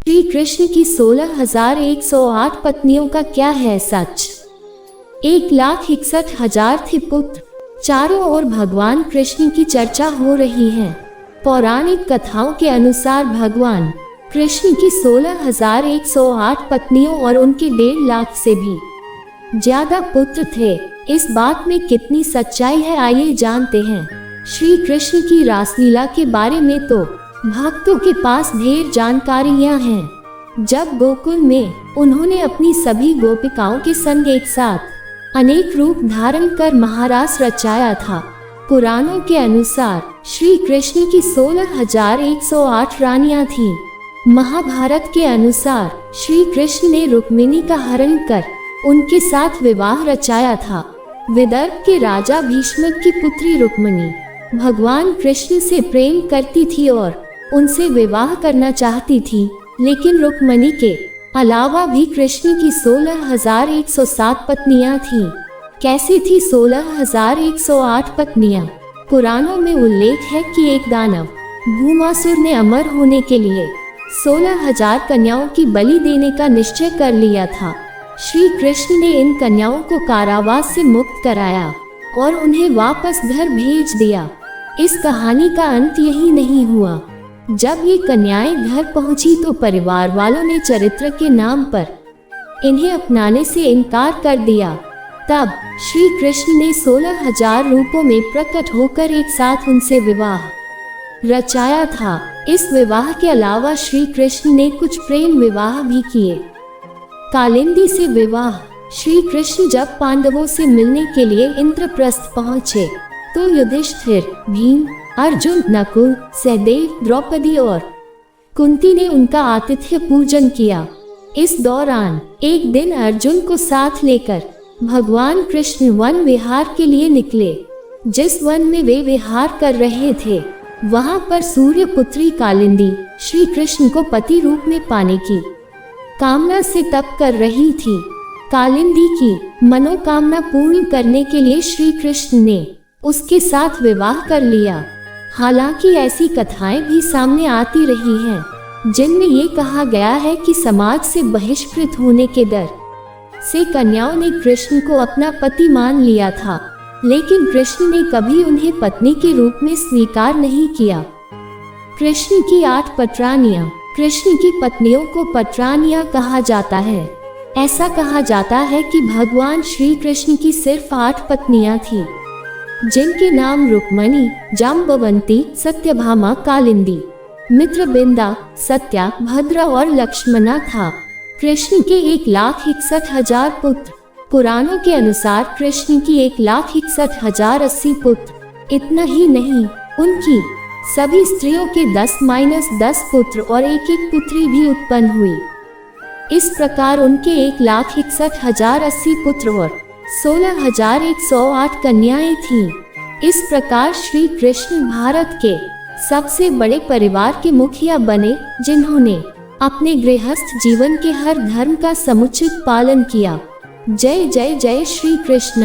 श्री कृष्ण की 16,108 पत्नियों का क्या है सच? 1,61,000 थे पुत्र। चारों ओर भगवान कृष्ण की चर्चा हो रही है। पौराणिक कथाओं के अनुसार भगवान कृष्ण की 16,108 पत्नियों और उनके 1.5 लाख से भी ज्यादा पुत्र थे। इस बात में कितनी सच्चाई है, आइए जानते हैं। श्री कृष्ण की रासलीला के बारे में तो भक्तों के पास ढेर जानकारियां हैं। जब गोकुल में उन्होंने अपनी सभी गोपिकाओं के संग एक साथ अनेक रूप धारण कर महारास रचाया था। पुराणों के अनुसार श्री कृष्ण की 16,108 रानियां थीं। महाभारत के अनुसार श्री कृष्ण ने रुक्मिणी का हरण कर उनके साथ विवाह रचाया था। विदर्भ के राजा भीष्मक की पुत्री रुक्मिणी भगवान कृष्ण से प्रेम करती थी और उनसे विवाह करना चाहती थी, लेकिन रुक्मिणी के अलावा भी कृष्ण की 16,107 पत्नियां थीं। कैसी थी 16,108 पत्नियां? पुराणों में उल्लेख है कि एक दानव भूमासुर ने अमर होने के लिए 16,000 कन्याओं की बलि देने का निश्चय कर लिया था। श्री कृष्ण ने इन कन्याओं को कारावास से मुक्त कराया और उन्हें वापस घर भेज दिया। इस कहानी का अंत यही नहीं हुआ। जब ये कन्याएं घर पहुंची तो परिवार वालों ने चरित्र के नाम पर इन्हें अपनाने से इनकार कर दिया। तब श्री कृष्ण ने 16,000 रूपों में प्रकट होकर एक साथ उनसे विवाह रचाया था। इस विवाह के अलावा श्री कृष्ण ने कुछ प्रेम विवाह भी किए। कालिंदी से विवाह। श्री कृष्ण जब पांडवों से मिलने के लिए इंद्रप्रस्थ पहुंचे तो युधिष्ठिर, भीम, अर्जुन, नकुल, सहदेव, द्रौपदी और कुंती ने उनका आतिथ्य पूजन किया। इस दौरान एक दिन अर्जुन को साथ लेकर भगवान कृष्ण वन विहार के लिए निकले। जिस वन में वे विहार कर रहे थे वहां पर सूर्य पुत्री कालिंदी श्री कृष्ण को पति रूप में पाने की कामना से तप कर रही थी। कालिंदी की मनोकामना पूर्ण करने के लिए श्री कृष्ण ने उसके साथ विवाह कर लिया। हालांकि ऐसी कथाएं भी सामने आती रही हैं जिनमें ये कहा गया है कि समाज से बहिष्कृत होने के डर से कन्याओं ने कृष्ण को अपना पति मान लिया था, लेकिन कृष्ण ने कभी उन्हें पत्नी के रूप में स्वीकार नहीं किया। कृष्ण की 8 पटरानियां। कृष्ण की पत्नियों को पटरानियां कहा जाता है। ऐसा कहा जाता है कि भगवान श्री कृष्ण की सिर्फ 8 पत्नियां थीं, जिनके नाम रुक्मिणी, जाम्बवंती, सत्यभामा, कालिंदी, मित्रबिंदा, सत्या, भद्रा और लक्ष्मणा था। कृष्ण के 1,61,000 पुत्र। पुराणों के अनुसार कृष्ण की 1,61,080 पुत्र। इतना ही नहीं, उनकी सभी स्त्रियों के 10-10 पुत्र और एक पुत्री भी उत्पन्न हुई। इस प्रकार उनके 1,61,080 पुत्र और 16,108 कन्याएं थीं। इस प्रकार श्री कृष्ण भारत के सबसे बड़े परिवार के मुखिया बने, जिन्होंने अपने गृहस्थ जीवन के हर धर्म का समुचित पालन किया। जय जय जय श्री कृष्ण।